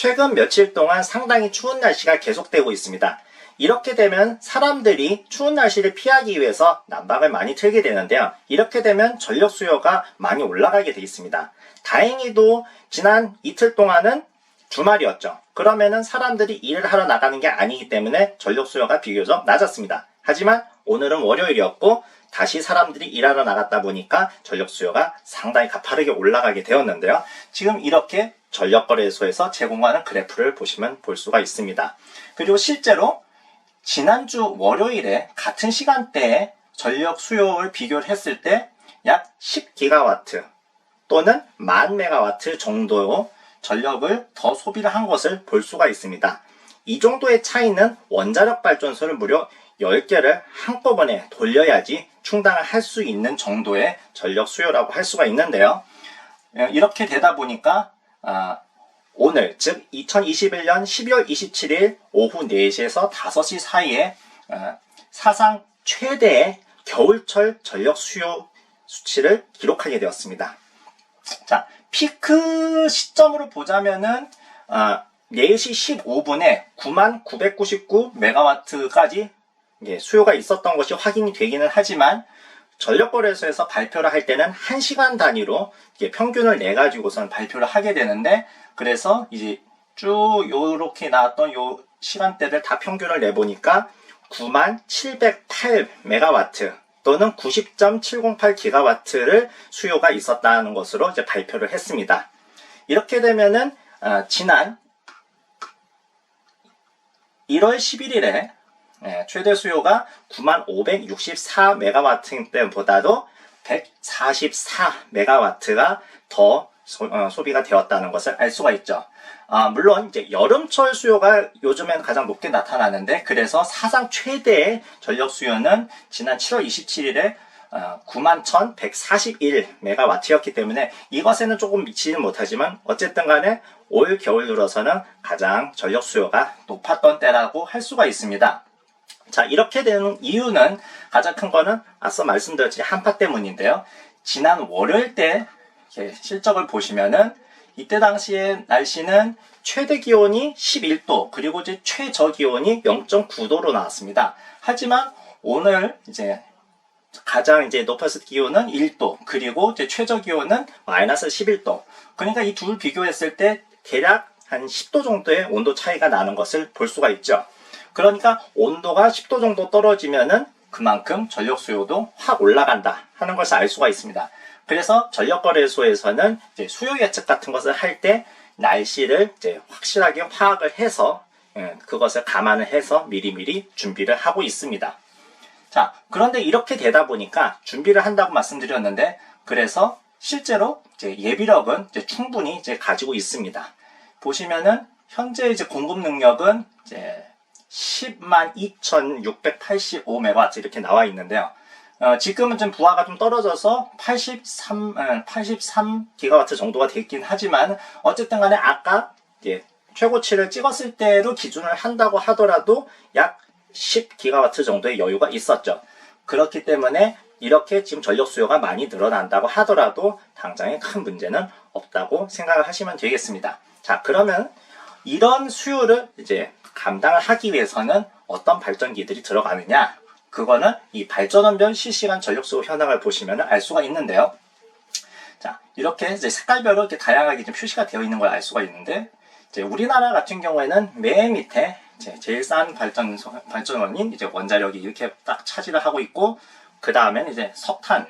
최근 며칠 동안 상당히 추운 날씨가 계속되고 있습니다. 이렇게 되면 사람들이 추운 날씨를 피하기 위해서 난방을 많이 틀게 되는데요. 이렇게 되면 전력 수요가 많이 올라가게 되어 있습니다. 다행히도 지난 이틀 동안은 주말이었죠. 그러면은 사람들이 일을 하러 나가는 게 아니기 때문에 전력 수요가 비교적 낮았습니다. 하지만 오늘은 월요일이었고 다시 사람들이 일하러 나갔다 보니까 전력 수요가 상당히 가파르게 올라가게 되었는데요. 지금 이렇게 전력거래소에서 제공하는 그래프를 보시면 볼 수가 있습니다. 그리고 실제로 지난주 월요일에 같은 시간대에 전력 수요를 비교를 했을 때 약 10기가와트 또는 10,000메가와트 정도 전력을 더 소비를 한 것을 볼 수가 있습니다. 이 정도의 차이는 원자력 발전소를 무려 10개를 한꺼번에 돌려야지 충당을 할 수 있는 정도의 전력 수요라고 할 수가 있는데요. 이렇게 되다 보니까 오늘 즉 2021년 12월 27일 오후 4시에서 5시 사이에 사상 최대의 겨울철 전력 수요 수치를 기록하게 되었습니다. 자, 피크 시점으로 보자면은 4시 15분에 9999메가와트까지 수요가 있었던 것이 확인이 되기는 하지만 전력거래소에서 발표를 할 때는 1시간 단위로 평균을 내가지고선 발표를 하게 되는데, 그래서 이제 쭉 요렇게 나왔던 요 시간대를 다 평균을 내보니까 9708메가와트 또는 90.708기가와트를 수요가 있었다는 것으로 이제 발표를 했습니다. 이렇게 되면은 지난 1월 11일에 최대 수요가 9564메가와트 때보다도 144메가와트가 더 소비가 되었다는 것을 알 수가 있죠. 물론 이제 여름철 수요가 요즘엔 가장 높게 나타나는데, 그래서 사상 최대의 전력 수요는 지난 7월 27일에 91,141메가와트였기 때문에 이것에는 조금 미치지는 못하지만 어쨌든 간에 올 겨울 들어서는 가장 전력 수요가 높았던 때라고 할 수가 있습니다. 자, 이렇게 되는 이유는 가장 큰 거는 앞서 말씀드렸듯이 한파 때문인데요. 지난 월요일 때 실적을 보시면은 이때 당시에 날씨는 최대 기온이 11도 그리고 이제 최저 기온이 0.9도로 나왔습니다. 하지만 오늘 이제 가장 이제 높았을 기온은 1도 그리고 이제 최저 기온은 마이너스 11도. 그러니까 이 둘 비교했을 때 대략 한 10도 정도의 온도 차이가 나는 것을 볼 수가 있죠. 그러니까 온도가 10도 정도 떨어지면은 그만큼 전력 수요도 확 올라간다 하는 것을 알 수가 있습니다. 그래서 전력거래소에서는 이제 수요 예측 같은 것을 할 때 날씨를 이제 확실하게 파악을 해서 그것을 감안을 해서 미리미리 준비를 하고 있습니다. 자, 그런데 이렇게 되다 보니까 준비를 한다고 말씀드렸는데, 그래서 실제로 이제 예비력은 이제 충분히 이제 가지고 있습니다. 보시면은 현재 이제 공급 능력은 이제 102,685메가와트 이렇게 나와 있는데요. 지금은 좀 부하가 좀 떨어져서 83기가와트 정도가 되긴 하지만 어쨌든 간에 아까 최고치를 찍었을 때로 기준을 한다고 하더라도 약 10기가와트 정도의 여유가 있었죠. 그렇기 때문에 이렇게 지금 전력 수요가 많이 늘어난다고 하더라도 당장에 큰 문제는 없다고 생각을 하시면 되겠습니다. 자, 그러면 이런 수요를 이제 감당을 하기 위해서는 어떤 발전기들이 들어가느냐? 그거는 이 발전원별 실시간 전력 수요 현황을 보시면 알 수가 있는데요. 자, 이렇게 이제 색깔별로 이렇게 다양하게 좀 표시가 되어 있는 걸 알 수가 있는데, 이제 우리나라 같은 경우에는 맨 밑에 제일 싼 발전원인 이제 원자력이 이렇게 딱 차지를 하고 있고, 그 다음엔 이제 석탄,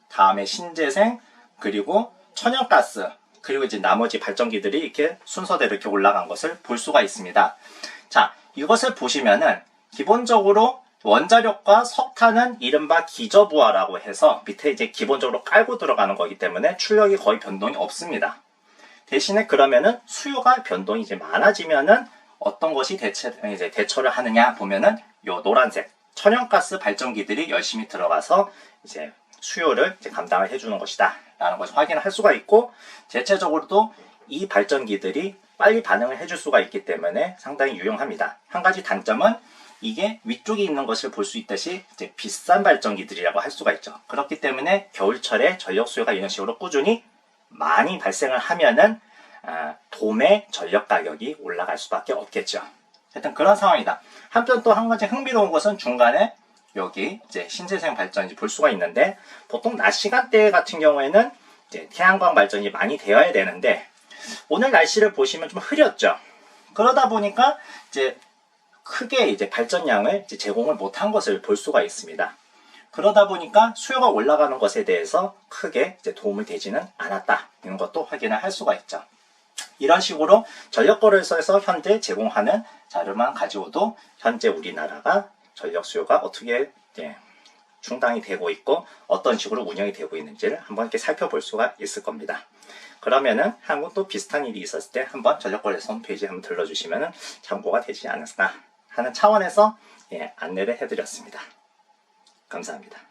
다음에 신재생, 그리고 천연가스, 그리고 이제 나머지 발전기들이 이렇게 순서대로 이렇게 올라간 것을 볼 수가 있습니다. 자, 이것을 보시면은 기본적으로 원자력과 석탄은 이른바 기저부하라고 해서 밑에 이제 기본적으로 깔고 들어가는 거기 때문에 출력이 거의 변동이 없습니다. 대신에 그러면은 수요가 변동이 이제 많아지면은 어떤 것이 대처를 하느냐 보면은 요 노란색 천연가스 발전기들이 열심히 들어가서 이제 수요를 이제 감당을 해주는 것이다 라는 것을 확인을 할 수가 있고, 대체적으로도 이 발전기들이 빨리 반응을 해줄 수가 있기 때문에 상당히 유용합니다. 한 가지 단점은 이게 위쪽에 있는 것을 볼 수 있듯이 이제 비싼 발전기들이라고 할 수가 있죠. 그렇기 때문에 겨울철에 전력 수요가 이런 식으로 꾸준히 많이 발생을 하면은 돔의 전력 가격이 올라갈 수밖에 없겠죠. 하여튼 그런 상황이다. 한편 또 한 가지 흥미로운 것은 중간에 여기 이제 신재생 발전이 볼 수가 있는데, 보통 낮 시간대 같은 경우에는 이제 태양광 발전이 많이 되어야 되는데, 오늘 날씨를 보시면 좀 흐렸죠. 그러다 보니까 이제 크게 이제 발전량을 이제 제공을 못한 것을 볼 수가 있습니다. 그러다 보니까 수요가 올라가는 것에 대해서 크게 이제 도움이 되지는 않았다. 이런 것도 확인을 할 수가 있죠. 이런 식으로 전력거래소에서 현재 제공하는 자료만 가지고도 현재 우리나라가 전력 수요가 어떻게 충당이 되고 있고 어떤 식으로 운영이 되고 있는지를 한번 이렇게 살펴볼 수가 있을 겁니다. 그러면은 한국도 비슷한 일이 있었을 때 한번 전력거래소 홈페이지 한번 들러주시면은 참고가 되지 않을까 하는 차원에서 안내를 해드렸습니다. 감사합니다.